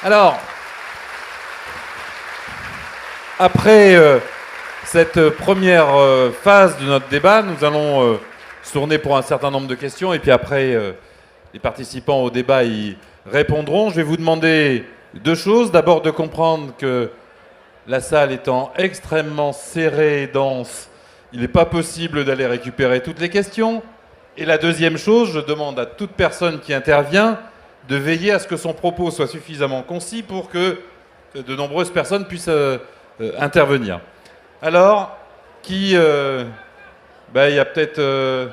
Alors, après cette première phase de notre débat, nous allons se tourner pour un certain nombre de questions et puis après, les participants au débat y répondront. Je vais vous demander deux choses. D'abord, de comprendre que la salle étant extrêmement serrée et dense, il n'est pas possible d'aller récupérer toutes les questions. Et la deuxième chose, je demande à toute personne qui intervient de veiller à ce que son propos soit suffisamment concis pour que de nombreuses personnes puissent intervenir. Alors, qui... il y a peut-être...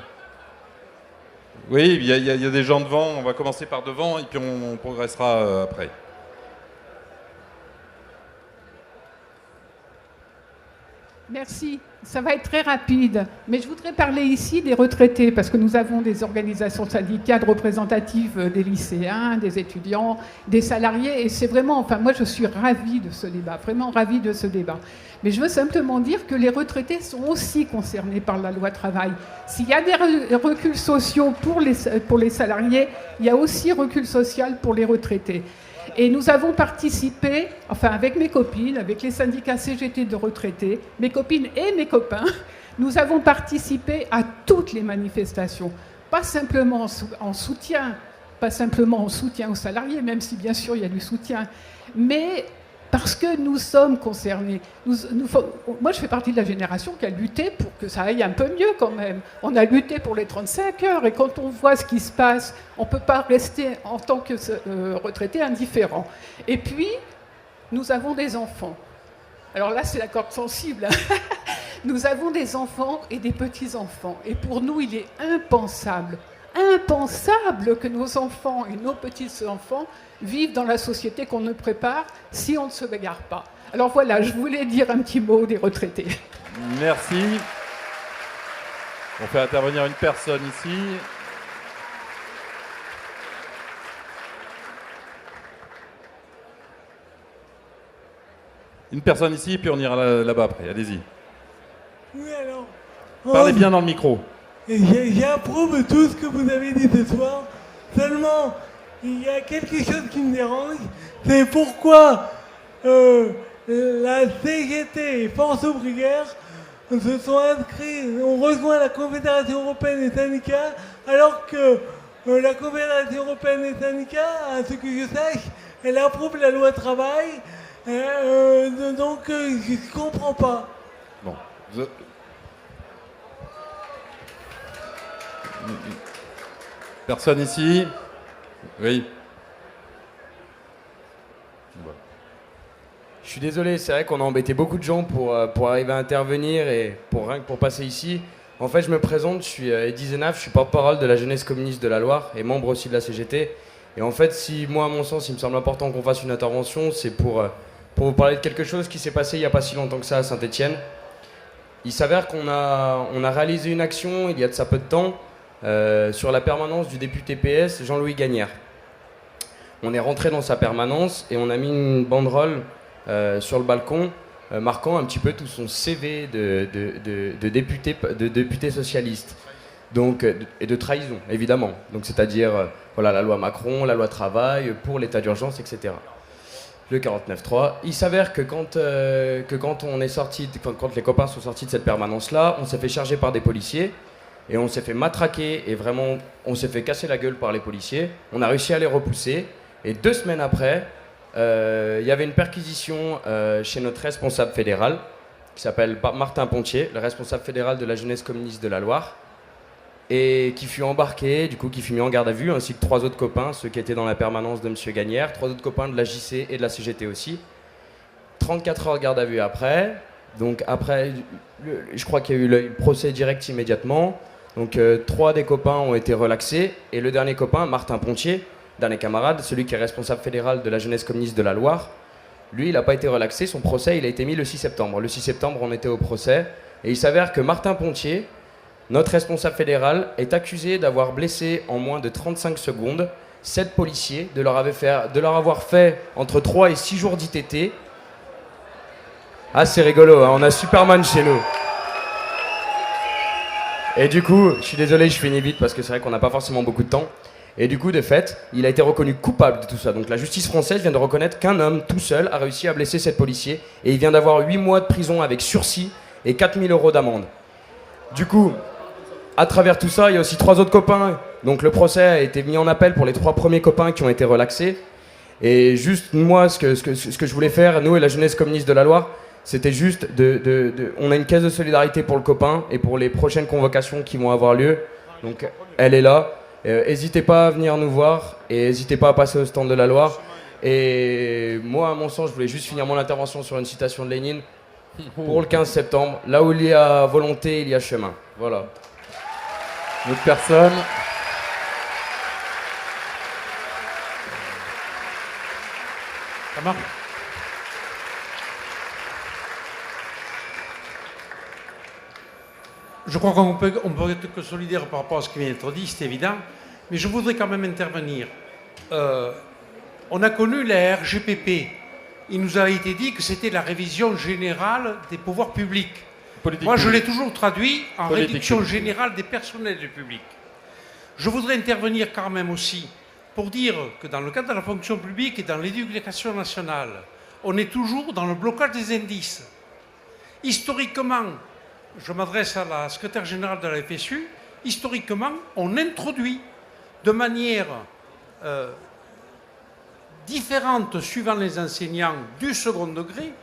oui, il y a des gens devant. On va commencer par devant et puis on progressera après. Merci. Ça va être très rapide. Mais je voudrais parler ici des retraités, parce que nous avons des organisations syndicales représentatives des lycéens, des étudiants, des salariés. Et c'est vraiment, enfin, moi, je suis ravie de ce débat, vraiment ravie de ce débat. Mais je veux simplement dire que les retraités sont aussi concernés par la loi travail. S'il y a des reculs sociaux pour les salariés, il y a aussi recul social pour les retraités. Et nous avons participé, enfin avec mes copines, avec les syndicats CGT de retraités, mes copines et mes copains, nous avons participé à toutes les manifestations. Pas simplement en soutien aux salariés, même si bien sûr il y a du soutien, mais parce que nous sommes concernés. Moi, je fais partie de la génération qui a lutté pour que ça aille un peu mieux quand même. On a lutté pour les 35 heures et quand on voit ce qui se passe, on ne peut pas rester en tant que retraité indifférent. Et puis, nous avons des enfants. Alors là, c'est la corde sensible. Nous avons des enfants et des petits-enfants. Et pour nous, il est impensable que nos enfants et nos petits-enfants vivent dans la société qu'on ne prépare si on ne se bagarre pas. Alors voilà, je voulais dire un petit mot des retraités. Merci. On fait intervenir une personne ici. Une personne ici, puis on ira là-bas après. Allez-y. Oui, alors. Parlez bien dans le micro. J'approuve tout ce que vous avez dit ce soir. Seulement, il y a quelque chose qui me dérange. C'est pourquoi la CGT et Force ouvrière se sont inscrits, ont rejoint la Confédération européenne des syndicats, alors que la Confédération européenne des syndicats, à ce que je sache, elle approuve la loi travail. Donc, je ne comprends pas. Bon. Personne ici? Oui. Je suis désolé, c'est vrai qu'on a embêté beaucoup de gens pour arriver à intervenir et rien que pour passer ici. En fait, je me présente, je suis Eddy Zenaf, je suis porte-parole de la jeunesse communiste de la Loire et membre aussi de la CGT. Et en fait, moi, à mon sens, il me semble important qu'on fasse une intervention, c'est pour vous parler de quelque chose qui s'est passé il n'y a pas si longtemps que ça à Saint-Étienne. Il s'avère qu'on a réalisé une action, il y a de ça peu de temps, sur la permanence du député PS Jean-Louis Gagnère. On est rentré dans sa permanence et on a mis une banderole sur le balcon marquant un petit peu tout son CV de député socialiste. Donc, et de trahison, évidemment. Donc, c'est-à-dire voilà, la loi Macron, la loi travail, pour l'état d'urgence, etc. Le 49.3. Il s'avère que quand on est sorti, quand les copains sont sortis de cette permanence-là, on s'est fait charger par des policiers et on s'est fait matraquer et vraiment, on s'est fait casser la gueule par les policiers. On a réussi à les repousser et 2 semaines après, il y avait une perquisition chez notre responsable fédéral qui s'appelle Martin Pontier, le responsable fédéral de la jeunesse communiste de la Loire, et qui fut embarqué, du coup qui fut mis en garde à vue, ainsi que 3 autres copains, ceux qui étaient dans la permanence de M. Gagnère, 3 autres copains de la JC et de la CGT aussi. 34 heures de garde à vue après, donc après, je crois qu'il y a eu le procès direct immédiatement, donc 3 des copains ont été relaxés, et le dernier copain, Martin Pontier, dernier camarade, celui qui est responsable fédéral de la jeunesse communiste de la Loire, lui il n'a pas été relaxé, son procès il a été mis le 6 septembre. Le 6 septembre on était au procès, et il s'avère que Martin Pontier, notre responsable fédéral, est accusé d'avoir blessé en moins de 35 secondes 7 policiers, de leur avoir fait entre 3 et 6 jours d'ITT. Ah, c'est rigolo, hein, on a Superman chez nous. Et du coup, je suis désolé, je finis vite parce que c'est vrai qu'on n'a pas forcément beaucoup de temps. Et du coup, de fait, il a été reconnu coupable de tout ça. Donc la justice française vient de reconnaître qu'un homme, tout seul, a réussi à blesser 7 policiers. Et il vient d'avoir 8 mois de prison avec sursis et 4 000 € d'amende. Du coup, à travers tout ça, il y a aussi 3 autres copains. Donc le procès a été mis en appel pour les 3 premiers copains qui ont été relaxés. Et juste, moi, ce que je voulais faire, nous et la jeunesse communiste de la Loire, c'était juste on a une caisse de solidarité pour le copain et pour les prochaines convocations qui vont avoir lieu. Donc elle est là. N'hésitez pas à venir nous voir et n'hésitez pas à passer au stand de la Loire. Et moi, à mon sens, je voulais juste finir mon intervention sur une citation de Lénine. Pour le 15 septembre, là où il y a volonté, il y a chemin. Voilà. D'autres personnes? Ça marche? Je crois qu'on peut être que solidaire par rapport à ce qui vient d'être dit, c'est évident, mais je voudrais quand même intervenir. On a connu la RGPP. Il nous a été dit que c'était la révision générale des pouvoirs publics. Moi, je l'ai toujours traduit en réduction générale des personnels du public. Je voudrais intervenir quand même aussi pour dire que dans le cadre de la fonction publique et dans l'éducation nationale, on est toujours dans le blocage des indices. Historiquement, je m'adresse à la secrétaire générale de la FSU, historiquement, on introduit de manière différente suivant les enseignants du second degré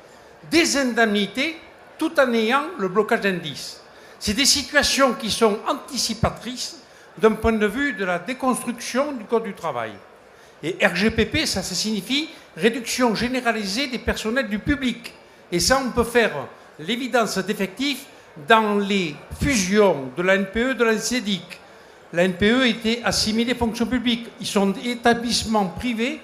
des indemnités tout en ayant le blocage d'indices. C'est des situations qui sont anticipatrices d'un point de vue de la déconstruction du Code du travail. Et RGPP, ça signifie réduction généralisée des personnels du public. Et ça, on peut faire l'évidence d'effectifs dans les fusions de la NPE et de la NCDIC. La NPE était assimilée fonction publique. Ils sont des établissements privés.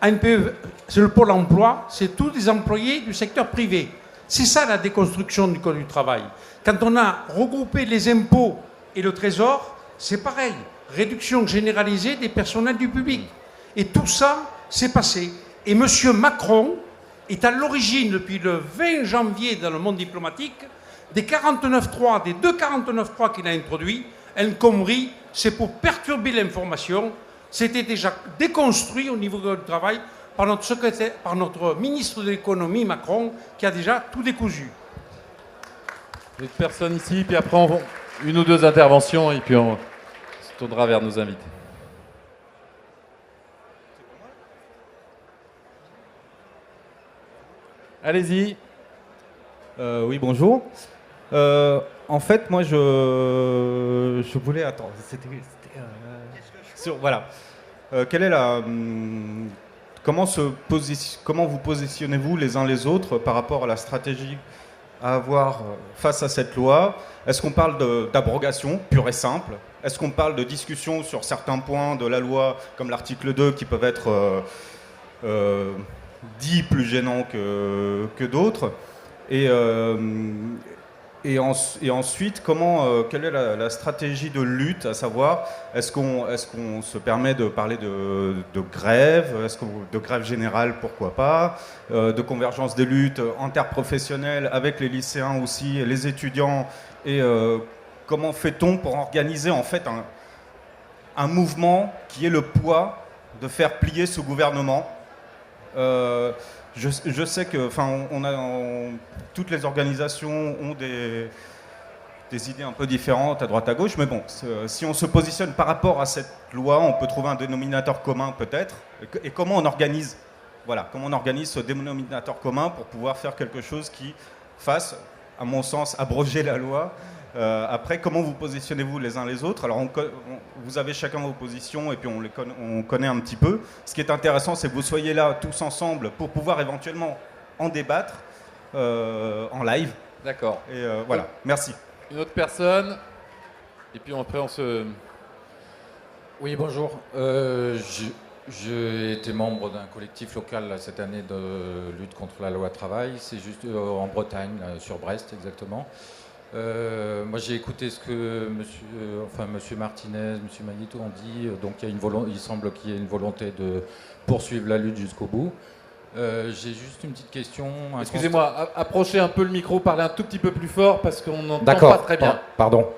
NPE, c'est le pôle emploi, c'est tous des employés du secteur privé. C'est ça la déconstruction du Code du travail. Quand on a regroupé les impôts et le trésor, c'est pareil. Réduction généralisée des personnels du public. Et tout ça s'est passé. Et M. Macron est à l'origine, depuis le 20 janvier dans le monde diplomatique, des 49.3, des 2 49.3 qu'il a introduits. El Khomri, c'est pour perturber l'information. C'était déjà déconstruit au niveau du travail par notre secrétaire, par notre ministre de l'économie, Macron, qui a déjà tout décousu. D'autres personnes ici, puis après une ou deux interventions, et puis on se tournera vers nos invités. Allez-y. Oui, bonjour. En fait, moi, je voulais... Attends, voilà. Quelle est la... comment vous positionnez-vous les uns les autres par rapport à la stratégie à avoir face à cette loi? Est-ce qu'on parle d'abrogation pure et simple? Est-ce qu'on parle de discussion sur certains points de la loi, comme l'article 2, qui peuvent être dits plus gênants que d'autres? Et ensuite, quelle est la stratégie de lutte, à savoir, est-ce qu'on se permet de parler de grève, de grève générale, pourquoi pas, de convergence des luttes interprofessionnelles avec les lycéens aussi, les étudiants, et comment fait-on pour organiser en fait un mouvement qui ait le poids de faire plier ce gouvernement? Je sais que, toutes les organisations ont des idées un peu différentes à droite à gauche, mais bon, si on se positionne par rapport à cette loi, on peut trouver un dénominateur commun peut-être. Et comment on organise ce dénominateur commun pour pouvoir faire quelque chose qui fasse, à mon sens, abroger la loi. Après, comment vous positionnez-vous les uns les autres? Alors, vous avez chacun vos positions et puis on connaît un petit peu. Ce qui est intéressant, c'est que vous soyez là tous ensemble pour pouvoir éventuellement en débattre en live. D'accord. Et voilà, merci. Une autre personne, et puis après on se... Oui, bonjour. J'ai été membre d'un collectif local là, cette année de lutte contre la loi travail. C'est juste en Bretagne, là, sur Brest exactement. Moi j'ai écouté ce que monsieur Martinez, monsieur Maguito ont dit, donc il semble qu'il y ait une volonté de poursuivre la lutte jusqu'au bout. J'ai juste une petite question. Excusez-moi, approchez un peu le micro, parlez un tout petit peu plus fort parce qu'on n'entend pas très bien. Pardon.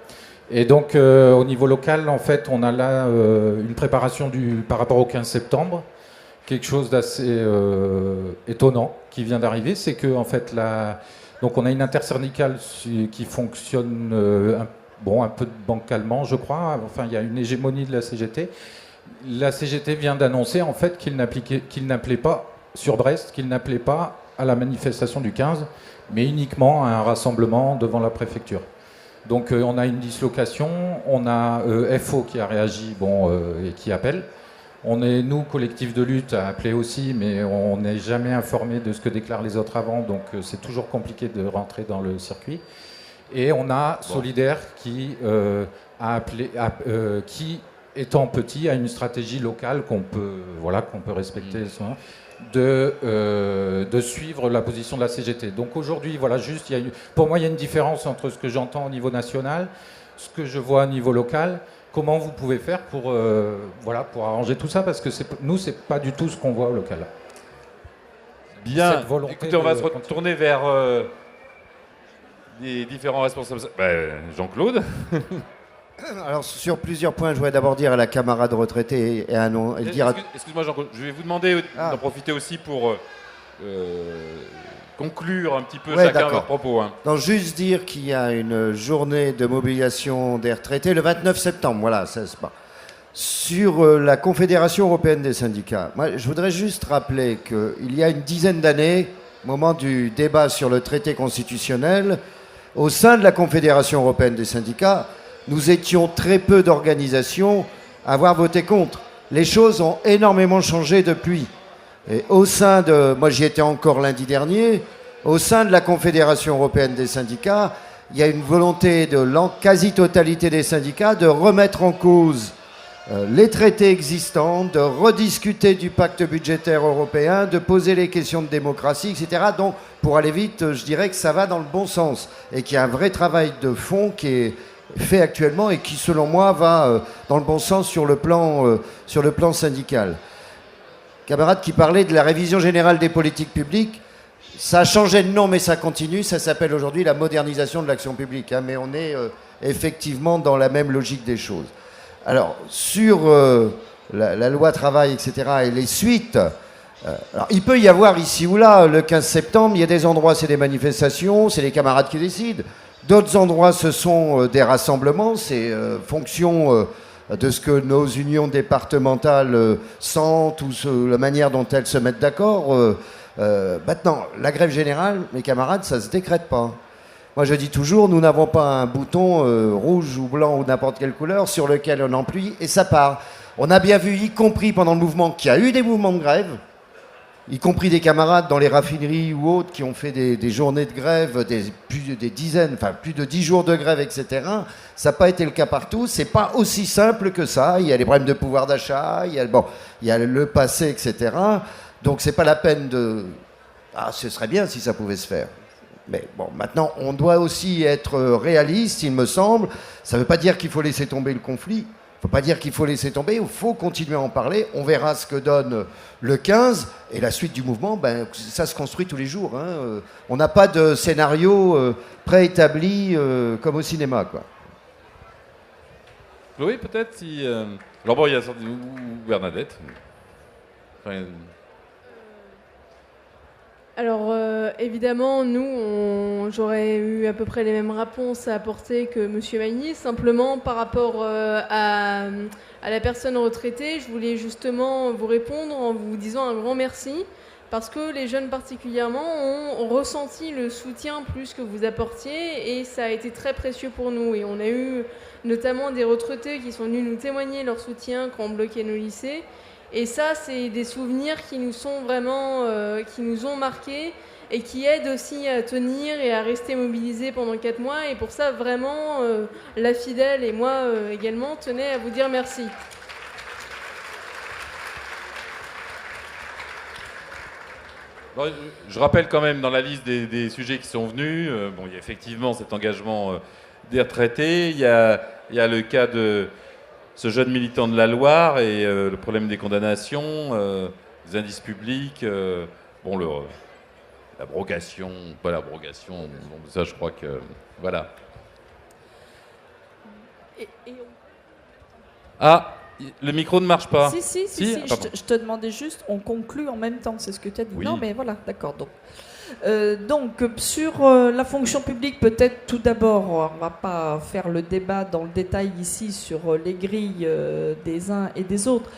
Et donc, au niveau local, en fait, on a là une préparation par rapport au 15 septembre. Quelque chose d'assez étonnant qui vient d'arriver, c'est que, en fait, donc on a une intersyndicale qui fonctionne un peu bancalement, je crois. Enfin, il y a une hégémonie de la CGT. La CGT vient d'annoncer, en fait, qu'il n'appelait pas sur Brest, qu'il n'appelait pas à la manifestation du 15, mais uniquement à un rassemblement devant la préfecture. Donc on a une dislocation, on a FO qui a réagi et qui appelle. On est, nous, collectif de lutte, à appeler aussi, mais on n'est jamais informé de ce que déclarent les autres avant, donc c'est toujours compliqué de rentrer dans le circuit. Et on a Solidaire qui a appelé, qui, étant petit, a une stratégie locale qu'on peut respecter, de suivre la position de la CGT. Donc aujourd'hui, pour moi, il y a une différence entre ce que j'entends au niveau national, ce que je vois au niveau local. Comment vous pouvez faire pour arranger tout ça, parce que nous, c'est pas du tout ce qu'on voit au local. Bien. Écoutez, on va se retourner vers les différents responsables. Jean-Claude. Alors, sur plusieurs points, je voudrais d'abord dire à la camarade retraitée et à non. Excuse-moi, Jean-Claude, je vais vous demander d'en profiter aussi pour conclure un petit peu chacun votre propos. Hein. Non, juste dire qu'il y a une journée de mobilisation des retraités le 29 septembre. Voilà, ça se passe. Sur la Confédération européenne des syndicats, moi, je voudrais juste rappeler qu'il y a une dizaine d'années, au moment du débat sur le traité constitutionnel, au sein de la Confédération européenne des syndicats, nous étions très peu d'organisations à avoir voté contre. Les choses ont énormément changé depuis. Et au sein de... Moi, j'y étais encore lundi dernier. Au sein de la Confédération européenne des syndicats, il y a une volonté de la quasi-totalité des syndicats de remettre en cause les traités existants, de rediscuter du pacte budgétaire européen, de poser les questions de démocratie, etc. Donc, pour aller vite, je dirais que ça va dans le bon sens et qu'il y a un vrai travail de fond qui est fait actuellement et qui, selon moi, va dans le bon sens sur le plan syndical. Camarade qui parlait de la révision générale des politiques publiques, ça a changé de nom, mais ça continue. Ça s'appelle aujourd'hui la modernisation de l'action publique. Mais on est effectivement dans la même logique des choses. Alors, sur la loi travail, etc., et les suites, alors, il peut y avoir ici ou là, le 15 septembre, il y a des endroits, c'est des manifestations, c'est les camarades qui décident. D'autres endroits, ce sont des rassemblements, c'est fonction de ce que nos unions départementales sentent ou la manière dont elles se mettent d'accord. Maintenant, la grève générale, mes camarades, ça ne se décrète pas. Moi, je dis toujours, nous n'avons pas un bouton rouge ou blanc ou n'importe quelle couleur sur lequel on appuie et ça part. On a bien vu, y compris pendant le mouvement, qu'il y a eu des mouvements de grève, y compris des camarades dans les raffineries ou autres qui ont fait des journées de grève, plus de 10 jours de grève, etc. Ça n'a pas été le cas partout. C'est pas aussi simple que ça. Il y a les problèmes de pouvoir d'achat, il y a le passé, etc. Donc c'est pas la peine de... ce serait bien si ça pouvait se faire. Mais bon, maintenant, on doit aussi être réaliste, il me semble. Ça ne veut pas dire qu'il faut laisser tomber le conflit. Il ne faut pas dire qu'il faut laisser tomber. Il faut continuer à en parler. On verra ce que donne le 15. Et la suite du mouvement, ça se construit tous les jours. Hein. On n'a pas de scénario préétabli comme au cinéma, quoi. Chloé, peut-être si... Alors bon, il y a ou Bernadette. Enfin, Alors évidemment, j'aurais eu à peu près les mêmes réponses à apporter que M. Magny. Simplement, par rapport à la personne retraitée, je voulais justement vous répondre en vous disant un grand merci, parce que les jeunes particulièrement ont ressenti le soutien plus que vous apportiez, et ça a été très précieux pour nous. Et on a eu notamment des retraités qui sont venus nous témoigner leur soutien quand on bloquait nos lycées. Et ça, c'est des souvenirs qui nous sont vraiment, qui nous ont marqués et qui aident aussi à tenir et à rester mobilisés pendant 4 mois. Et pour ça, vraiment, la Fidèle et moi également tenaient à vous dire merci. Bon, je rappelle quand même dans la liste des sujets qui sont venus, il y a effectivement cet engagement des retraités, il y a le cas de ce jeune militant de la Loire et le problème des condamnations, des indices publics, l'abrogation, pas l'abrogation, ça je crois que... Voilà. Ah, le micro ne marche pas. Si. Ah, pardon. Je te demandais juste, on conclut en même temps, c'est ce que tu as dit. Oui. Non, mais voilà, d'accord. Donc, sur la fonction publique, peut-être tout d'abord, on ne va pas faire le débat dans le détail ici sur les grilles des uns et des autres.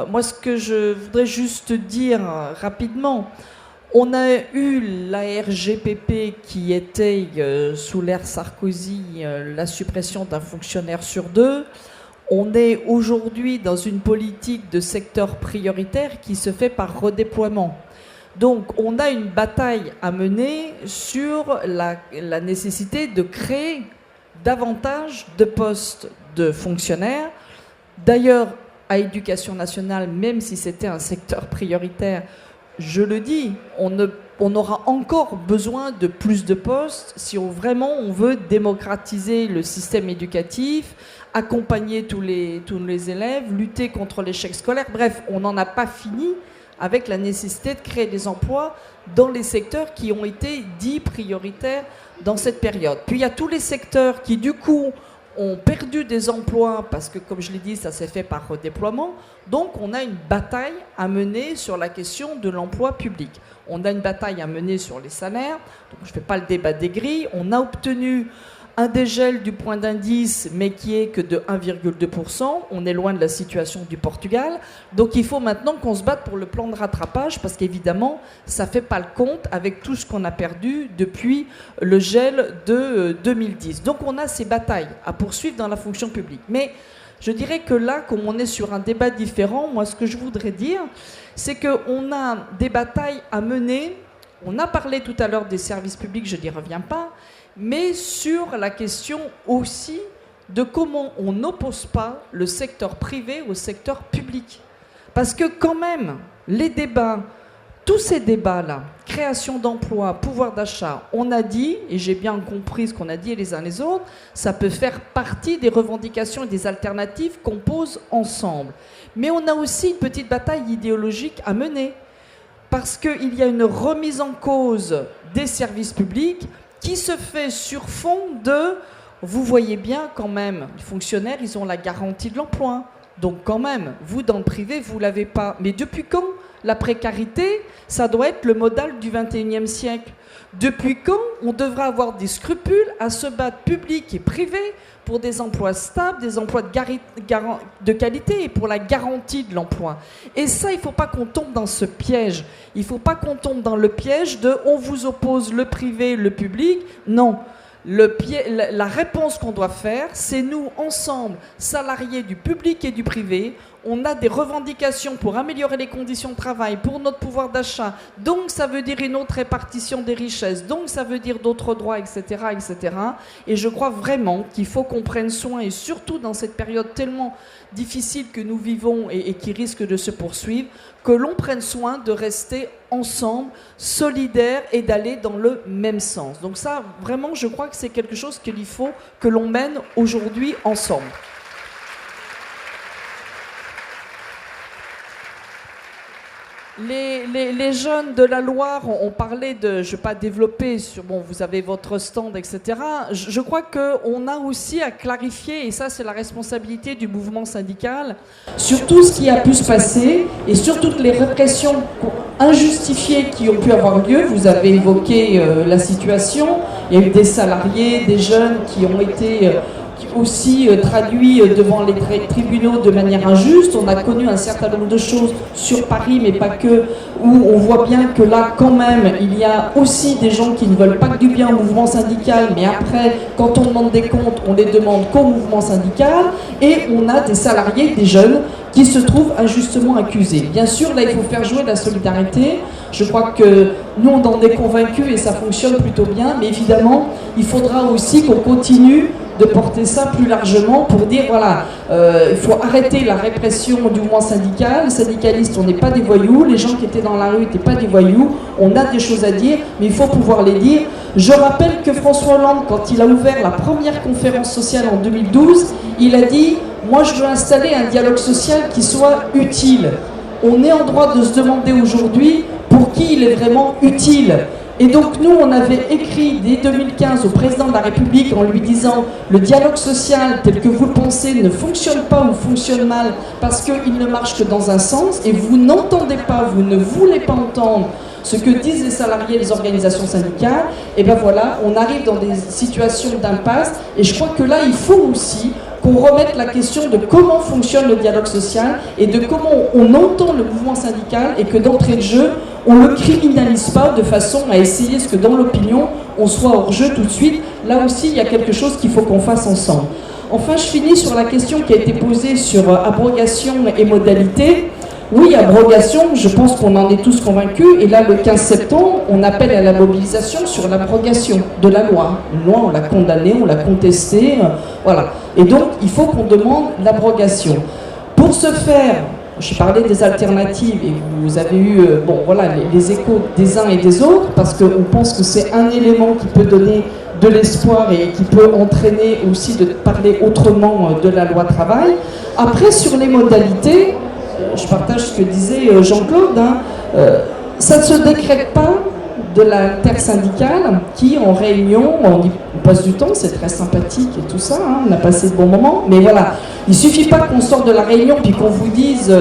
Moi, ce que je voudrais juste dire rapidement, on a eu la RGPP qui était, sous l'ère Sarkozy, la suppression d'un fonctionnaire sur 2. On est aujourd'hui dans une politique de secteur prioritaire qui se fait par redéploiement. Donc on a une bataille à mener sur la nécessité de créer davantage de postes de fonctionnaires. D'ailleurs, à Éducation nationale, même si c'était un secteur prioritaire, je le dis, on aura encore besoin de plus de postes si vraiment on veut démocratiser le système éducatif, accompagner tous les élèves, lutter contre l'échec scolaire. Bref, on n'en a pas fini avec la nécessité de créer des emplois dans les secteurs qui ont été dits prioritaires dans cette période. Puis il y a tous les secteurs qui, du coup, ont perdu des emplois parce que, comme je l'ai dit, ça s'est fait par redéploiement. Donc, on a une bataille à mener sur la question de l'emploi public. On a une bataille à mener sur les salaires. Donc, je ne fais pas le débat des grilles. On a obtenu un dégel du point d'indice, mais qui est que de 1,2%. On est loin de la situation du Portugal. Donc il faut maintenant qu'on se batte pour le plan de rattrapage, parce qu'évidemment, ça ne fait pas le compte avec tout ce qu'on a perdu depuis le gel de 2010. Donc on a ces batailles à poursuivre dans la fonction publique. Mais je dirais que là, comme on est sur un débat différent, moi ce que je voudrais dire, c'est qu'on a des batailles à mener. On a parlé tout à l'heure des services publics, je n'y reviens pas, mais sur la question aussi de comment on n'oppose pas le secteur privé au secteur public. Parce que quand même, les débats, tous ces débats-là, création d'emplois, pouvoir d'achat, on a dit, et j'ai bien compris ce qu'on a dit les uns les autres, ça peut faire partie des revendications et des alternatives qu'on pose ensemble. Mais on a aussi une petite bataille idéologique à mener. Parce qu'il y a une remise en cause des services publics qui se fait sur fond de, vous voyez bien quand même, les fonctionnaires, ils ont la garantie de l'emploi. Donc quand même, vous dans le privé, vous ne l'avez pas. Mais depuis quand la précarité, ça doit être le modèle du 21e siècle? Depuis quand on devra avoir des scrupules à se battre public et privé pour des emplois stables, des emplois de qualité et pour la garantie de l'emploi? Et ça, il ne faut pas qu'on tombe dans ce piège. Il ne faut pas qu'on tombe dans le piège de on vous oppose le privé, le public. Non. La réponse qu'on doit faire, c'est nous, ensemble, salariés du public et du privé, on a des revendications pour améliorer les conditions de travail, pour notre pouvoir d'achat, donc ça veut dire une autre répartition des richesses, donc ça veut dire d'autres droits, etc., etc. Et je crois vraiment qu'il faut qu'on prenne soin, et surtout dans cette période tellement difficile que nous vivons et qui risque de se poursuivre, que l'on prenne soin de rester ensemble, solidaires et d'aller dans le même sens. Donc ça, vraiment, je crois que c'est quelque chose qu'il faut que l'on mène aujourd'hui ensemble. Les jeunes de la Loire ont parlé de, je ne vais pas développer, bon, vous avez votre stand, etc. Je crois qu'on a aussi à clarifier, et ça c'est la responsabilité du mouvement syndical, sur tout ce qui a pu se passer et sur toutes les répressions injustifiées qui ont pu avoir lieu. Vous avez évoqué la situation, il y a eu des salariés, des jeunes qui ont été aussi traduits devant les tribunaux de manière injuste. On a connu un certain nombre de choses sur Paris, mais pas que, où on voit bien que là, quand même, il y a aussi des gens qui ne veulent pas que du bien au mouvement syndical, mais après, quand on demande des comptes, on les demande qu'au mouvement syndical, et on a des salariés, des jeunes, qui se trouvent injustement accusés. Bien sûr, là, il faut faire jouer la solidarité. Je crois que nous, on en est convaincus et ça fonctionne plutôt bien, mais évidemment, il faudra aussi qu'on continue de porter ça plus largement pour dire, voilà, il faut arrêter la répression du mouvement syndical. Les syndicalistes, on n'est pas des voyous. Les gens qui étaient dans la rue n'étaient pas des voyous. On a des choses à dire, mais il faut pouvoir les dire. Je rappelle que François Hollande, quand il a ouvert la première conférence sociale en 2012, il a dit « Moi, je veux installer un dialogue social qui soit utile ». On est en droit de se demander aujourd'hui pour qui il est vraiment utile. Et donc nous, on avait écrit dès 2015 au président de la République en lui disant le dialogue social tel que vous le pensez ne fonctionne pas ou fonctionne mal parce qu'il ne marche que dans un sens et vous n'entendez pas, vous ne voulez pas entendre ce que disent les salariés et les organisations syndicales. Et bien voilà, on arrive dans des situations d'impasse et je crois que là, il faut aussi qu'on remette la question de comment fonctionne le dialogue social et de comment on entend le mouvement syndical et que d'entrée de jeu, on ne le criminalise pas de façon à essayer ce que dans l'opinion, on soit hors jeu tout de suite. Là aussi, il y a quelque chose qu'il faut qu'on fasse ensemble. Enfin, je finis sur la question qui a été posée sur abrogation et modalité. Oui, abrogation, je pense qu'on en est tous convaincus. Et là, le 15 septembre, on appelle à la mobilisation sur l'abrogation de la loi. Une loi, on l'a condamnée, on l'a contestée, voilà. Et donc, il faut qu'on demande l'abrogation. Pour ce faire, j'ai parlé des alternatives et vous avez eu les échos des uns et des autres parce qu'on pense que c'est un élément qui peut donner de l'espoir et qui peut entraîner aussi de parler autrement de la loi travail. Après, sur les modalités, je partage ce que disait Jean-Claude, ça ne se décrète pas de l'intersyndicale qui, en réunion, on passe du temps, c'est très sympathique et tout ça, on a passé de bons moments, mais voilà, il ne suffit pas qu'on sorte de la réunion puis qu'on vous dise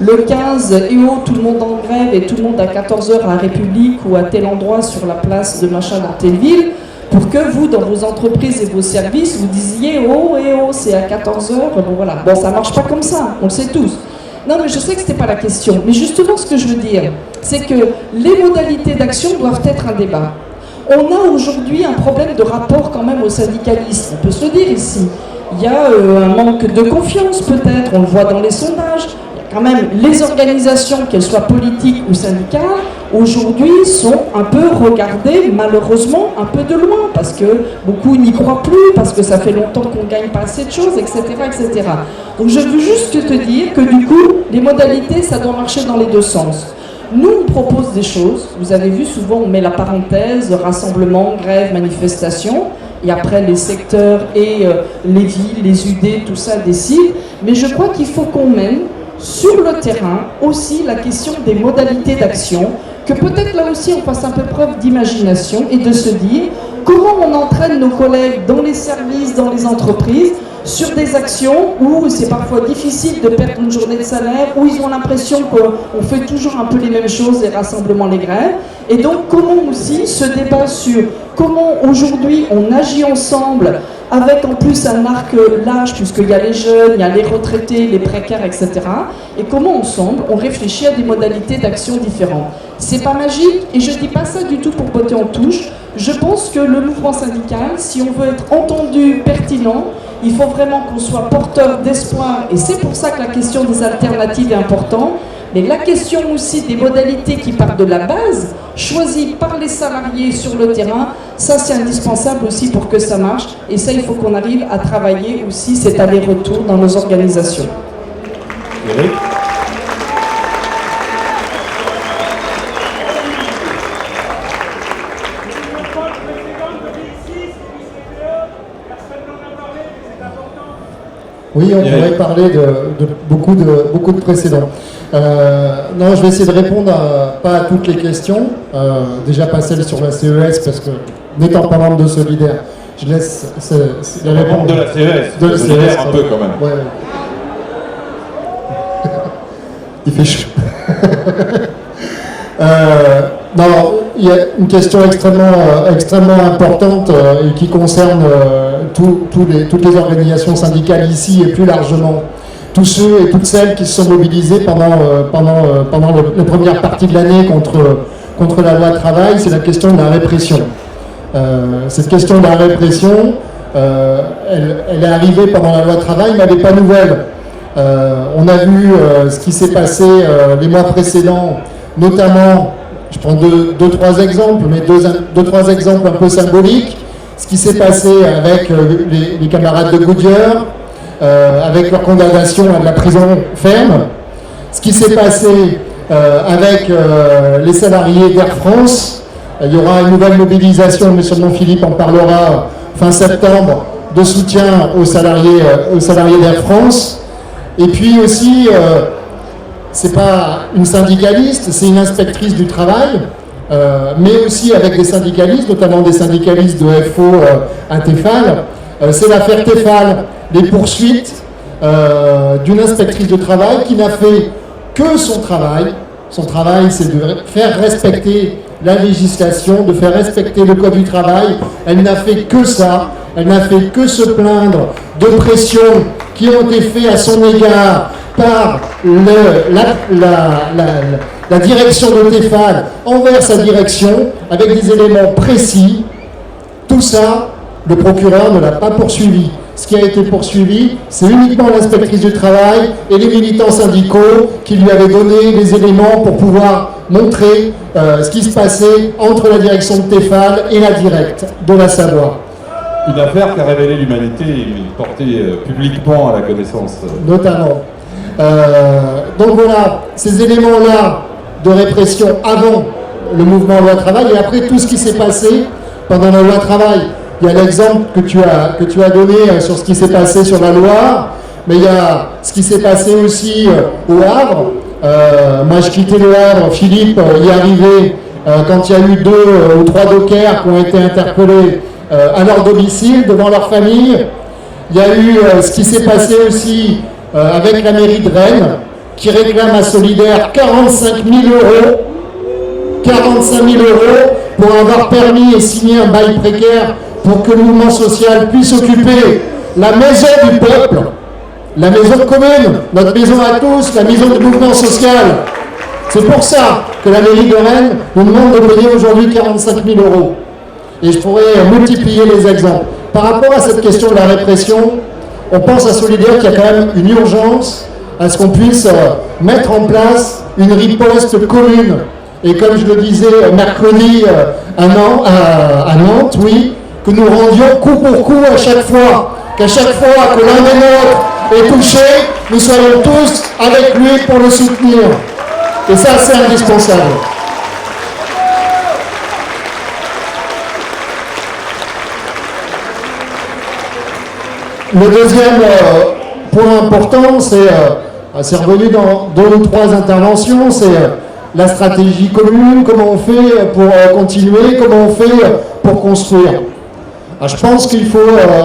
le 15, et oh, tout le monde en grève et tout le monde à 14h à la République ou à tel endroit sur la place de machin dans telle ville, pour que vous, dans vos entreprises et vos services, vous disiez oh, et oh, c'est à 14h, bon voilà. Bon, ça ne marche pas comme ça, on le sait tous. Non, mais je sais que ce n'était pas la question. Mais justement, ce que je veux dire, c'est que les modalités d'action doivent être un débat. On a aujourd'hui un problème de rapport quand même au syndicalisme. On peut se le dire ici. Il y a un manque de confiance peut-être, on le voit dans les sondages. Il y a quand même les organisations, qu'elles soient politiques ou syndicales, aujourd'hui sont un peu regardées malheureusement un peu de loin parce que beaucoup n'y croient plus, parce que ça fait longtemps qu'on ne gagne pas assez de choses, etc., etc. Donc je veux juste te dire que du coup, les modalités, ça doit marcher dans les deux sens. Nous, on propose des choses. Vous avez vu, souvent, on met la parenthèse, rassemblement, grève, manifestation. Et après, les secteurs et les villes, les UD, tout ça décide. Mais je crois qu'il faut qu'on mène sur le terrain aussi la question des modalités d'action, que peut-être là aussi on fasse un peu preuve d'imagination et de se dire comment on entraîne nos collègues dans les services, dans les entreprises, sur des actions où c'est parfois difficile de perdre une journée de salaire, où ils ont l'impression qu'on fait toujours un peu les mêmes choses, les rassemblements, les grèves. Et donc comment aussi ce débat sur comment aujourd'hui on agit ensemble, avec en plus un arc large, puisqu'il y a les jeunes, il y a les retraités, les précaires, etc. Et comment ensemble on réfléchit à des modalités d'action différentes. C'est pas magique, et je dis pas ça du tout pour botter en touche. Je pense que le mouvement syndical, si on veut être entendu, pertinent, il faut vraiment qu'on soit porteur d'espoir, et c'est pour ça que la question des alternatives est importante, mais la question aussi des modalités qui partent de la base, choisies par les salariés sur le terrain, ça c'est indispensable aussi pour que ça marche, et ça il faut qu'on arrive à travailler aussi cet aller-retour dans nos organisations. Eric ? Oui, on pourrait parler de beaucoup de précédents. Non, je vais essayer de répondre pas à toutes les questions, déjà pas celles sur la CES, parce que n'étant pas membre de Solidaire, je laisse les répondre. De la CES, de la CES un peu quand même. Ouais. Il fait chaud. Non, il y a une question extrêmement importante et qui concerne toutes les organisations syndicales ici et plus largement tous ceux et toutes celles qui se sont mobilisés pendant la première partie de l'année contre la loi travail, c'est la question de la répression. Cette question de la répression, elle est arrivée pendant la loi travail, mais elle n'est pas nouvelle. On a vu ce qui s'est passé les mois précédents, notamment, je prends deux, trois exemples, mais deux, trois exemples un peu symboliques. Ce qui s'est passé avec les camarades de Goodyear, avec leur condamnation à de la prison ferme. Ce qui s'est passé avec les salariés d'Air France. Il y aura une nouvelle mobilisation, M. Montphilippe en parlera fin septembre, de soutien aux salariés d'Air France. Et puis aussi, c'est pas une syndicaliste, c'est une inspectrice du travail, mais aussi avec des syndicalistes, notamment des syndicalistes de FO à Tefal. C'est l'affaire Tefal, les poursuites d'une inspectrice de travail qui n'a fait que son travail. Son travail, c'est de faire respecter la législation, de faire respecter le code du travail. Elle n'a fait que ça. Elle n'a fait que se plaindre de pressions qui ont été faites à son égard par la direction de Tefal envers sa direction, avec des éléments précis. Tout ça, le procureur ne l'a pas poursuivi. Ce qui a été poursuivi, c'est uniquement l'inspectrice du travail et les militants syndicaux qui lui avaient donné les éléments pour pouvoir montrer ce qui se passait entre la direction de Tefal et la directe de la Savoie. Une affaire qui a révélé l'humanité et portée publiquement à la connaissance. Notamment. Donc voilà, ces éléments-là de répression avant le mouvement loi travail et après tout ce qui s'est passé pendant la loi travail. Il y a l'exemple que tu as donné sur ce qui s'est passé sur la Loire, mais il y a ce qui s'est passé aussi au Havre. Moi, je quittais le Havre, Philippe y est arrivé quand il y a eu 2 ou 3 dockers qui ont été interpellés à leur domicile, devant leur famille. Il y a eu ce qui s'est passé aussi avec la mairie de Rennes, qui réclame à Solidaire 45 000 euros. 45 000 euros pour avoir permis et signé un bail précaire pour que le mouvement social puisse occuper la maison du peuple, la maison commune, notre maison à tous, la maison du mouvement social. C'est pour ça que la mairie de Rennes nous demande de payer aujourd'hui 45 000 euros. Et je pourrais multiplier les exemples. Par rapport à cette question de la répression, on pense à Solidaire qu'il y a quand même une urgence à ce qu'on puisse mettre en place une riposte commune. Et comme je le disais mercredi à Nantes, oui, que nous rendions coup pour coup à chaque fois, qu'à chaque fois que l'un des nôtres est touché, nous soyons tous avec lui pour le soutenir. Et ça, c'est indispensable. Le deuxième point important, c'est revenu dans 2 ou 3 interventions, c'est la stratégie commune, comment on fait pour continuer, comment on fait pour construire. Alors, je pense qu'il faut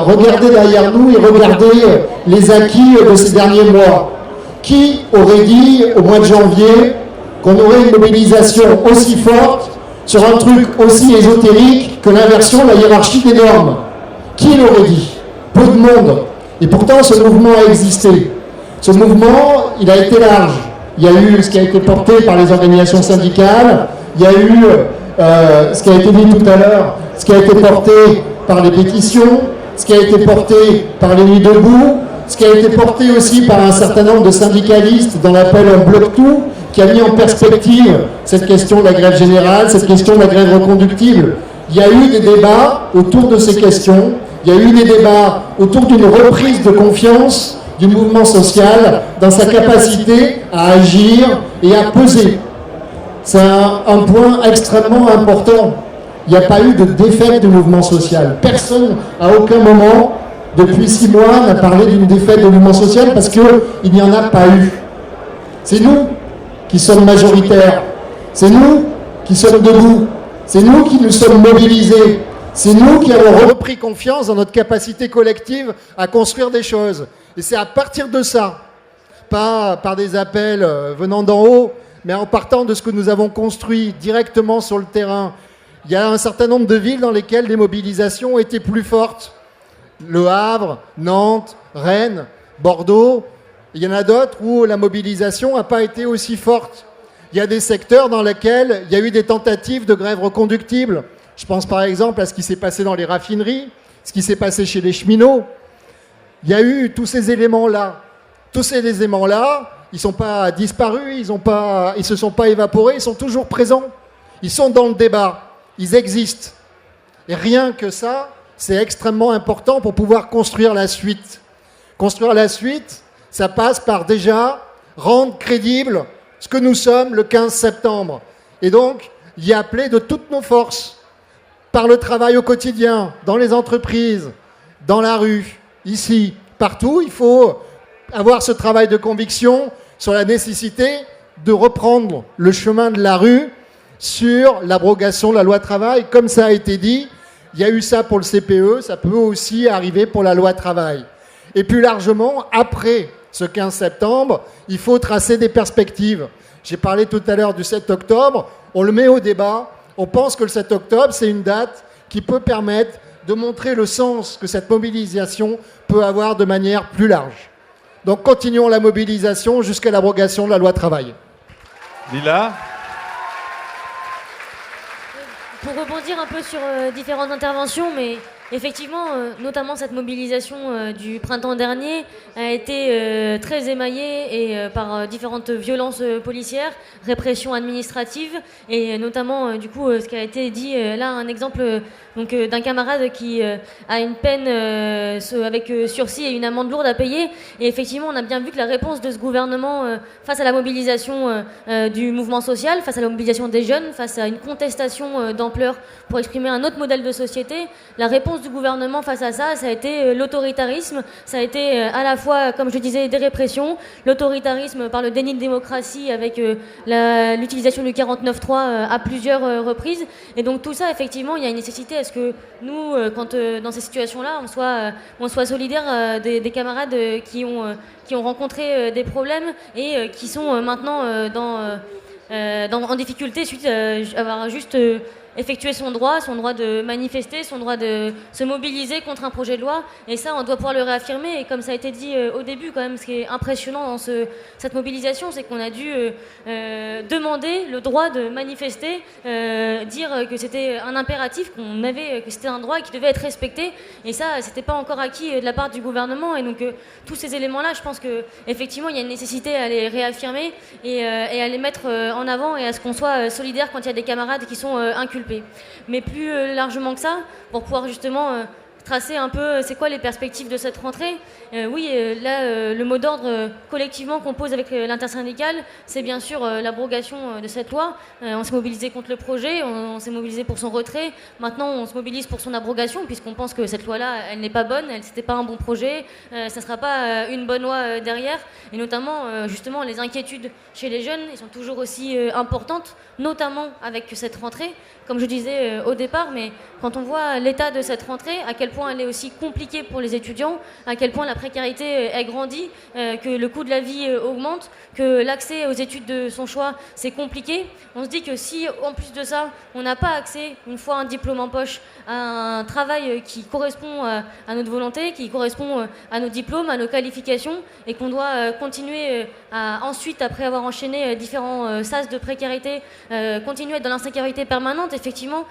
regarder derrière nous et regarder les acquis de ces derniers mois. Qui aurait dit au mois de janvier qu'on aurait une mobilisation aussi forte sur un truc aussi ésotérique que l'inversion de la hiérarchie des normes? Qui l'aurait dit? Peu de monde. Et pourtant, ce mouvement a existé. Ce mouvement, il a été large. Il y a eu ce qui a été porté par les organisations syndicales, il y a eu ce qui a été dit tout à l'heure, ce qui a été porté par les pétitions, ce qui a été porté par les Nuits debout, ce qui a été porté aussi par un certain nombre de syndicalistes dans l'appel On bloque tout, qui a mis en perspective cette question de la grève générale, cette question de la grève reconductible. Il y a eu des débats autour de ces questions, il y a eu des débats autour d'une reprise de confiance du mouvement social dans sa capacité à agir et à peser. C'est un point extrêmement important. Il n'y a pas eu de défaite du mouvement social. Personne, à aucun moment, depuis 6 mois, n'a parlé d'une défaite du mouvement social parce qu'il n'y en a pas eu. C'est nous qui sommes majoritaires. C'est nous qui sommes debout. C'est nous qui nous sommes mobilisés. C'est nous qui avons repris confiance dans notre capacité collective à construire des choses. Et c'est à partir de ça, pas par des appels venant d'en haut, mais en partant de ce que nous avons construit directement sur le terrain. Il y a un certain nombre de villes dans lesquelles les mobilisations étaient plus fortes. Le Havre, Nantes, Rennes, Bordeaux. Il y en a d'autres où la mobilisation n'a pas été aussi forte. Il y a des secteurs dans lesquels il y a eu des tentatives de grève reconductible. Je pense par exemple à ce qui s'est passé dans les raffineries, ce qui s'est passé chez les cheminots. Il y a eu tous ces éléments-là. Tous ces éléments-là, ils ne sont pas disparus, ils se sont pas évaporés, ils sont toujours présents. Ils sont dans le débat, ils existent. Et rien que ça, c'est extrêmement important pour pouvoir construire la suite. Construire la suite, ça passe par déjà rendre crédible ce que nous sommes le 15 septembre. Et donc, y appeler de toutes nos forces, par le travail au quotidien, dans les entreprises, dans la rue, ici, partout. Il faut avoir ce travail de conviction sur la nécessité de reprendre le chemin de la rue sur l'abrogation de la loi travail. Comme ça a été dit, il y a eu ça pour le CPE, ça peut aussi arriver pour la loi travail. Et plus largement, après ce 15 septembre, il faut tracer des perspectives. J'ai parlé tout à l'heure du 7 octobre, on le met au débat, on pense que le 7 octobre, c'est une date qui peut permettre de montrer le sens que cette mobilisation peut avoir de manière plus large. Donc continuons la mobilisation jusqu'à l'abrogation de la loi travail. Lila ? Pour rebondir un peu sur différentes interventions, mais effectivement, notamment cette mobilisation du printemps dernier a été très émaillée et par différentes violences policières, répression administrative et notamment du coup ce qui a été dit là, un exemple donc d'un camarade qui a une peine avec sursis et une amende lourde à payer. Et effectivement, on a bien vu que la réponse de ce gouvernement face à la mobilisation du mouvement social, face à la mobilisation des jeunes, face à une contestation d'ampleur pour exprimer un autre modèle de société, la réponse du gouvernement face à ça, ça a été l'autoritarisme, ça a été à la fois, comme je disais, des répressions, l'autoritarisme par le déni de démocratie avec l'utilisation du 49.3 à plusieurs reprises. Et donc tout ça, effectivement, il y a une nécessité à ce que nous, quand dans ces situations-là, on soit solidaires des camarades qui ont rencontré des problèmes et qui sont maintenant en difficulté suite à avoir juste effectuer son droit de manifester, son droit de se mobiliser contre un projet de loi. Et ça, on doit pouvoir le réaffirmer. Et comme ça a été dit au début, quand même, ce qui est impressionnant dans cette mobilisation, c'est qu'on a dû demander le droit de manifester, dire que c'était un impératif, que c'était un droit et qui devait être respecté. Et ça, c'était pas encore acquis de la part du gouvernement. Et donc, tous ces éléments-là, je pense qu'effectivement, il y a une nécessité à les réaffirmer et à les mettre en avant et à ce qu'on soit solidaire quand il y a des camarades qui sont inculpés. Mais plus largement que ça, pour pouvoir justement tracer un peu c'est quoi les perspectives de cette rentrée. Le mot d'ordre collectivement qu'on pose avec l'intersyndicale, c'est bien sûr l'abrogation de cette loi. On s'est mobilisé contre le projet, on s'est mobilisé pour son retrait. Maintenant, on se mobilise pour son abrogation, puisqu'on pense que cette loi-là, elle n'est pas bonne, c'était pas un bon projet, ça ne sera pas une bonne loi derrière. Et notamment, justement, les inquiétudes chez les jeunes, ils sont toujours aussi importantes, notamment avec cette rentrée. Comme je disais au départ, mais quand on voit l'état de cette rentrée, à quel point elle est aussi compliquée pour les étudiants, à quel point la précarité est grandie, que le coût de la vie augmente, que l'accès aux études de son choix, c'est compliqué. On se dit que si, en plus de ça, on n'a pas accès, une fois un diplôme en poche, à un travail qui correspond à notre volonté, qui correspond à nos diplômes, à nos qualifications, et qu'on doit continuer ensuite, après avoir enchaîné différents sas de précarité, continuer à être dans l'insécurité permanente, effectivement,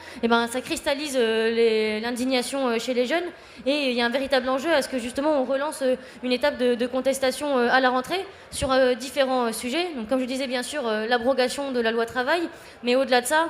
ça cristallise l'indignation chez les jeunes. Et il y a un véritable enjeu à ce que justement on relance une étape de contestation à la rentrée sur différents sujets. Donc, comme je disais, bien sûr, l'abrogation de la loi travail, mais au-delà de ça,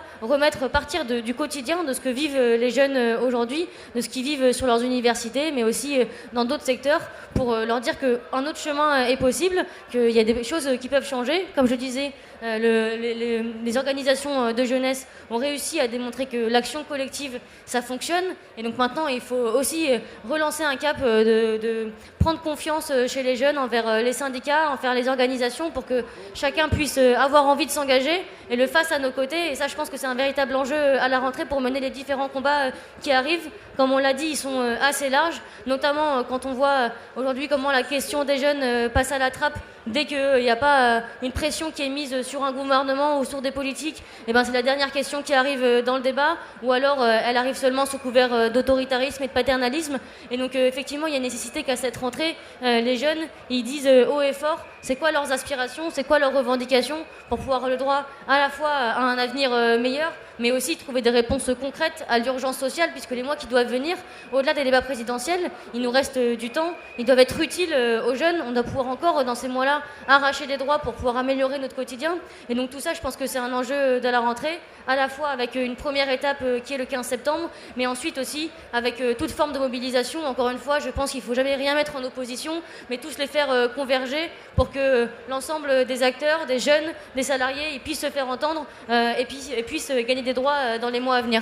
partir du quotidien, de ce que vivent les jeunes aujourd'hui, de ce qu'ils vivent sur leurs universités, mais aussi dans d'autres secteurs, pour leur dire qu'un autre chemin est possible, qu'il y a des choses qui peuvent changer. Comme je disais, les organisations de jeunesse ont réussi à démontrer que l'action collective, ça fonctionne. Et donc maintenant, il faut aussi relancer un cap de prendre confiance chez les jeunes envers les syndicats, envers les organisations, pour que chacun puisse avoir envie de s'engager et le fasse à nos côtés. Et ça, je pense que c'est un véritable enjeu à la rentrée pour mener les différents combats qui arrivent. Comme on l'a dit, ils sont assez larges, notamment quand on voit aujourd'hui comment la question des jeunes passe à la trappe dès qu'il n'y a pas une pression qui est mise sur un gouvernement ou sur des politiques. C'est la dernière question qui arrive dans le débat, ou alors elle arrive seulement sous couvert d'autoritarisme et de paternalisme. Et donc effectivement, il y a une nécessité qu'à cette rentrée, les jeunes, ils disent haut et fort c'est quoi leurs aspirations, c'est quoi leurs revendications, pour pouvoir avoir le droit à la fois à un avenir meilleur, mais aussi trouver des réponses concrètes à l'urgence sociale, puisque les mois qui doivent venir, au-delà des débats présidentiels, il nous reste du temps, ils doivent être utiles aux jeunes. On doit pouvoir encore, dans ces mois-là, arracher des droits pour pouvoir améliorer notre quotidien. Et donc tout ça, je pense que c'est un enjeu de la rentrée, à la fois avec une première étape qui est le 15 septembre, mais ensuite aussi avec toute forme de mobilisation. Encore une fois, je pense qu'il ne faut jamais rien mettre en opposition, mais tous les faire converger pour que l'ensemble des acteurs, des jeunes, des salariés, ils puissent se faire entendre et puissent gagner des droits dans les mois à venir.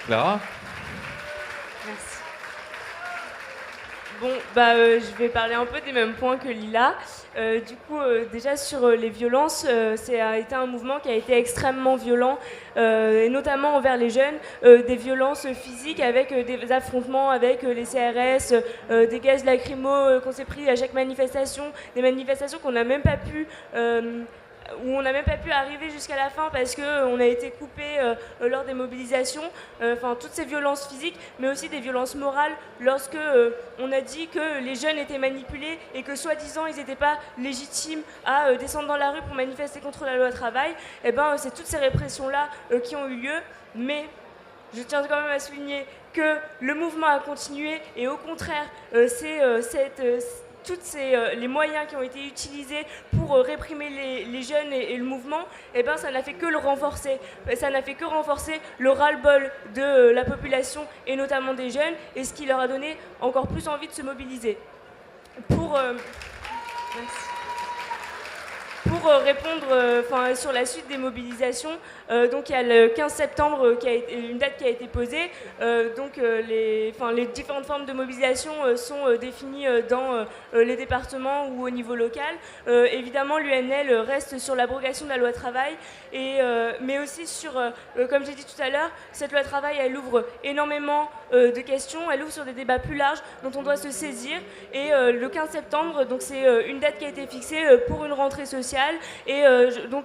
Clara ? Bon, je vais parler un peu des mêmes points que Lila. Déjà sur les violences, ça a été un mouvement qui a été extrêmement violent, et notamment envers les jeunes, des violences physiques avec des affrontements avec les CRS, des gaz lacrymaux qu'on s'est pris à chaque manifestation, des manifestations qu'on n'a même pas pu... où on n'a même pas pu arriver jusqu'à la fin parce qu'on a été coupé lors des mobilisations, toutes ces violences physiques, mais aussi des violences morales lorsque on a dit que les jeunes étaient manipulés et que soi-disant ils n'étaient pas légitimes à descendre dans la rue pour manifester contre la loi travail. C'est toutes ces répressions-là qui ont eu lieu, mais je tiens quand même à souligner que le mouvement a continué et au contraire, les moyens qui ont été utilisés pour réprimer les jeunes et le mouvement, ça n'a fait que le renforcer. Ça n'a fait que renforcer le ras-le-bol de la population et notamment des jeunes, et ce qui leur a donné encore plus envie de se mobiliser. Pour répondre sur la suite des mobilisations, il y a le 15 septembre une date qui a été posée. Les différentes formes de mobilisation sont définies dans les départements ou au niveau local. Évidemment, l'UNL reste sur l'abrogation de la loi travail, mais aussi sur, comme j'ai dit tout à l'heure, cette loi travail, elle ouvre énormément de questions, elle ouvre sur des débats plus larges dont on doit se saisir. Et le 15 septembre, c'est une date qui a été fixée pour une rentrée sociale. Et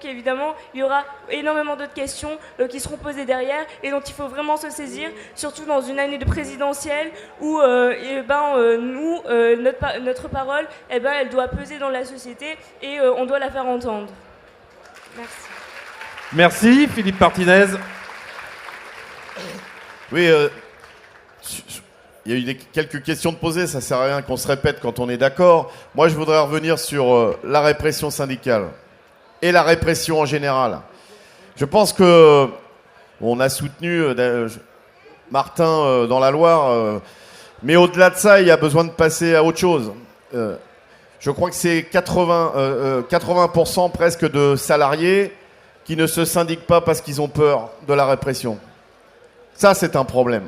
évidemment, il y aura énormément d'autres questions qui seront posées derrière et dont il faut vraiment se saisir, surtout dans une année de présidentielle où notre parole, elle doit peser dans la société et on doit la faire entendre. Merci. Merci, Philippe Martinez. Oui, il y a eu quelques questions de poser, ça sert à rien qu'on se répète quand on est d'accord. Moi, je voudrais revenir sur la répression syndicale et la répression en général. Je pense que on a soutenu Martin dans la Loire, mais au-delà de ça, il y a besoin de passer à autre chose. Je crois que c'est 80% presque de salariés qui ne se syndiquent pas parce qu'ils ont peur de la répression. Ça, c'est un problème.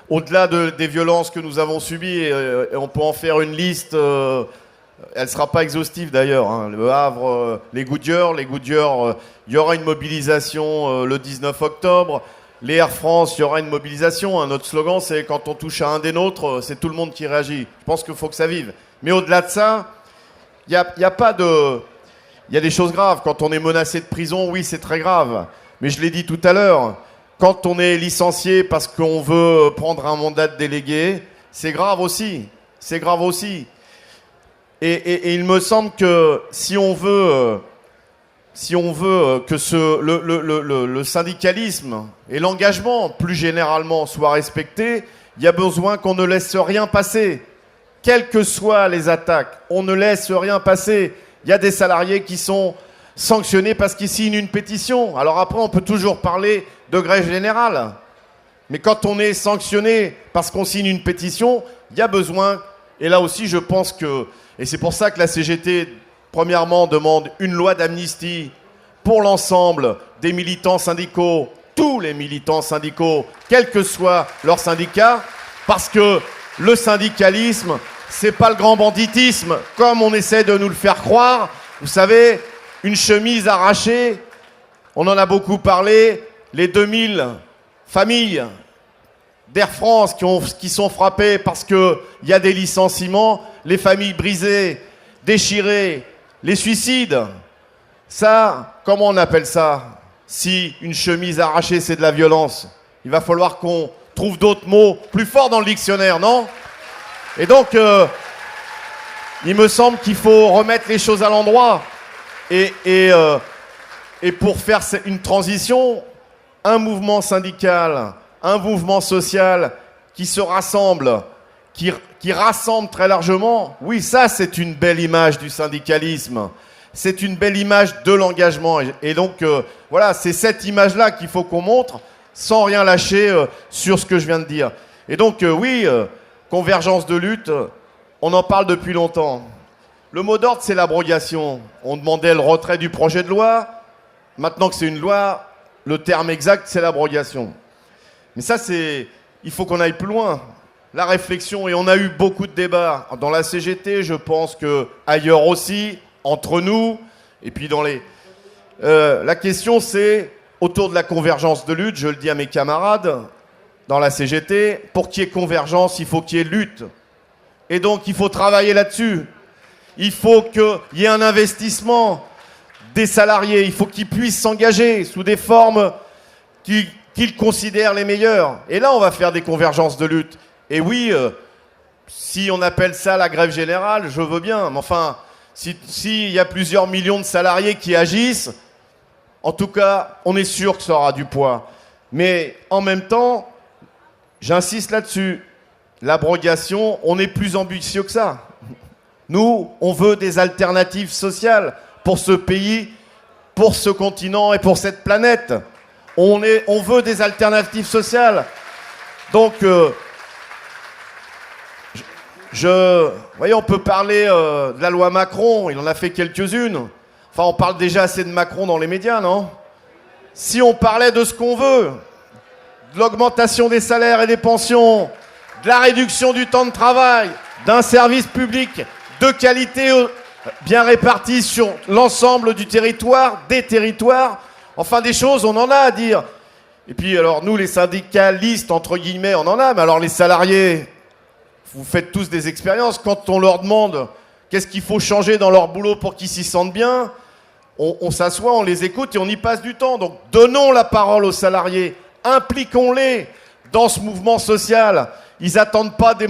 Au-delà des violences que nous avons subies, et on peut en faire une liste, elle ne sera pas exhaustive d'ailleurs. Hein. Le Havre, les Goodyear, il y aura une mobilisation le 19 octobre. Les Air France, il y aura une mobilisation. Notre slogan, c'est quand on touche à un des nôtres, c'est tout le monde qui réagit. Je pense qu'il faut que ça vive. Mais au-delà de ça, il y a des choses graves. Quand on est menacé de prison, oui, c'est très grave. Mais je l'ai dit tout à l'heure, quand on est licencié parce qu'on veut prendre un mandat de délégué, c'est grave aussi. C'est grave aussi. Et il me semble que si on veut que le syndicalisme et l'engagement, plus généralement, soient respectés, il y a besoin qu'on ne laisse rien passer. Quelles que soient les attaques, on ne laisse rien passer. Il y a des salariés qui sont sanctionnés parce qu'ils signent une pétition. Alors après, on peut toujours parler de grève générale. Mais quand on est sanctionné parce qu'on signe une pétition, il y a besoin, et là aussi je pense que, et c'est pour ça que la CGT, premièrement, demande une loi d'amnistie pour l'ensemble des militants syndicaux, tous les militants syndicaux, quel que soit leur syndicat, parce que le syndicalisme, c'est pas le grand banditisme, comme on essaie de nous le faire croire. Vous savez, une chemise arrachée, on en a beaucoup parlé, les 2000 familles d'Air France qui sont frappées parce qu'il y a des licenciements, les familles brisées, déchirées, les suicides. Ça, comment on appelle ça? Si une chemise arrachée, c'est de la violence, il va falloir qu'on trouve d'autres mots plus forts dans le dictionnaire, non? Et donc, il me semble qu'il faut remettre les choses à l'endroit. Et pour faire une transition, un mouvement syndical, un mouvement social qui se rassemble, qui rassemble très largement, oui, ça c'est une belle image du syndicalisme. C'est une belle image de l'engagement. Et donc, voilà, c'est cette image-là qu'il faut qu'on montre sans rien lâcher sur ce que je viens de dire. Et donc, oui, convergence de lutte, on en parle depuis longtemps. Le mot d'ordre, c'est l'abrogation. On demandait le retrait du projet de loi. Maintenant que c'est une loi, le terme exact, c'est l'abrogation. Mais ça, il faut qu'on aille plus loin. la réflexion, et on a eu beaucoup de débats dans la CGT, je pense que ailleurs aussi, entre nous, et puis dans les... la question c'est, autour de la convergence de lutte, je le dis à mes camarades, dans la CGT, pour qu'il y ait convergence, il faut qu'il y ait lutte. Et donc il faut travailler là-dessus. Il faut qu'il y ait un investissement des salariés, il faut qu'ils puissent s'engager sous des formes qu'ils considèrent les meilleures. Et là, on va faire des convergences de lutte. Et oui, si on appelle ça la grève générale, je veux bien. Mais enfin, s'il y a plusieurs millions de salariés qui agissent, en tout cas, on est sûr que ça aura du poids. Mais en même temps, j'insiste là-dessus, l'abrogation, on est plus ambitieux que ça. Nous, on veut des alternatives sociales pour ce pays, pour ce continent et pour cette planète. On veut des alternatives sociales. Donc, voyez, on peut parler de la loi Macron, il en a fait quelques-unes. Enfin, on parle déjà assez de Macron dans les médias, non? Si on parlait de ce qu'on veut, de l'augmentation des salaires et des pensions, de la réduction du temps de travail, d'un service public de qualité bien réparti sur l'ensemble du territoire, des territoires, enfin des choses, on en a à dire. Et puis alors nous, les syndicalistes, entre guillemets, on en a, mais alors les salariés, vous faites tous des expériences, quand on leur demande qu'est-ce qu'il faut changer dans leur boulot pour qu'ils s'y sentent bien, on s'assoit, on les écoute et on y passe du temps. Donc donnons la parole aux salariés, impliquons-les dans ce mouvement social. Ils n'attendent pas des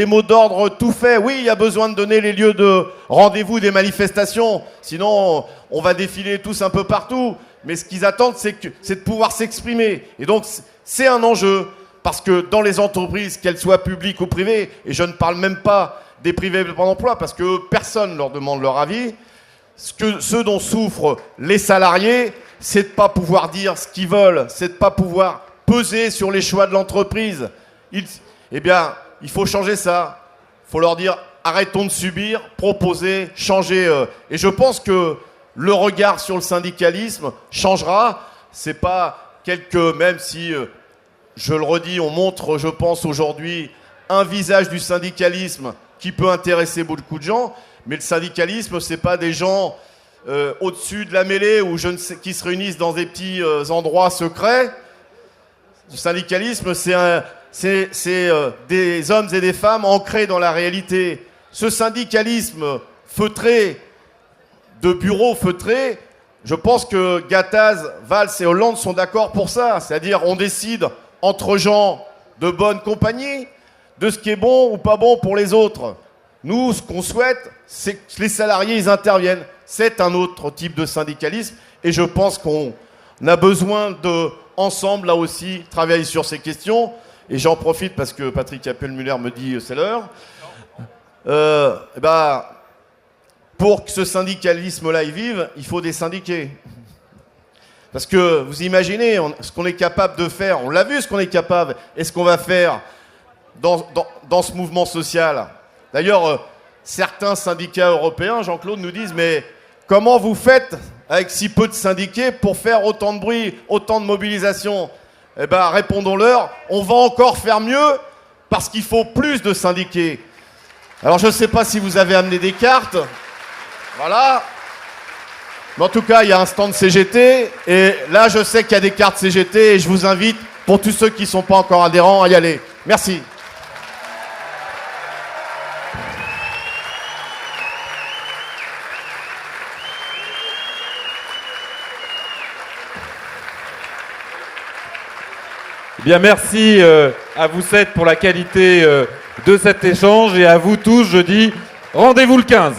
mots d'ordre tout faits. Oui, il y a besoin de donner les lieux de rendez-vous des manifestations, sinon on va défiler tous un peu partout. Mais ce qu'ils attendent, c'est de pouvoir s'exprimer. Et donc c'est un enjeu, parce que dans les entreprises, qu'elles soient publiques ou privées, et je ne parle même pas des privés de l'emploi, parce que personne ne leur demande leur avis, ce dont souffrent les salariés, c'est de ne pas pouvoir dire ce qu'ils veulent, c'est de ne pas pouvoir peser sur les choix de l'entreprise. Eh bien, il faut changer ça. Il faut leur dire, arrêtons de subir, proposer, changer. Et je pense que le regard sur le syndicalisme changera. C'est pas même si, je le redis, on montre, je pense, aujourd'hui, un visage du syndicalisme qui peut intéresser beaucoup de gens. Mais le syndicalisme, c'est pas des gens au-dessus de la mêlée ou qui se réunissent dans des petits endroits secrets. Le syndicalisme, c'est des hommes et des femmes ancrés dans la réalité. Ce syndicalisme feutré, de bureaux feutrés, je pense que Gattaz, Valls et Hollande sont d'accord pour ça. C'est-à-dire, on décide entre gens de bonne compagnie de ce qui est bon ou pas bon pour les autres. Nous, ce qu'on souhaite, c'est que les salariés, ils interviennent. C'est un autre type de syndicalisme et je pense qu'on a besoin de, ensemble, là aussi, travailler sur ces questions. Et j'en profite parce que Patrick Appel-Muller me dit c'est l'heure. Pour que ce syndicalisme-là y vive, il faut des syndiqués. Parce que vous imaginez ce qu'on est capable de faire, on l'a vu ce qu'on est capable, et ce qu'on va faire dans ce mouvement social. D'ailleurs, certains syndicats européens, Jean-Claude, nous disent mais comment vous faites avec si peu de syndiqués pour faire autant de bruit, autant de mobilisation? Eh bien, répondons-leur, on va encore faire mieux parce qu'il faut plus de syndiqués. Alors, je ne sais pas si vous avez amené des cartes. Voilà. Mais en tout cas, il y a un stand CGT. Et là, je sais qu'il y a des cartes CGT. Et je vous invite, pour tous ceux qui ne sont pas encore adhérents, à y aller. Merci. Eh bien, merci à vous 7 pour la qualité de cet échange et à vous tous, je dis rendez-vous le 15.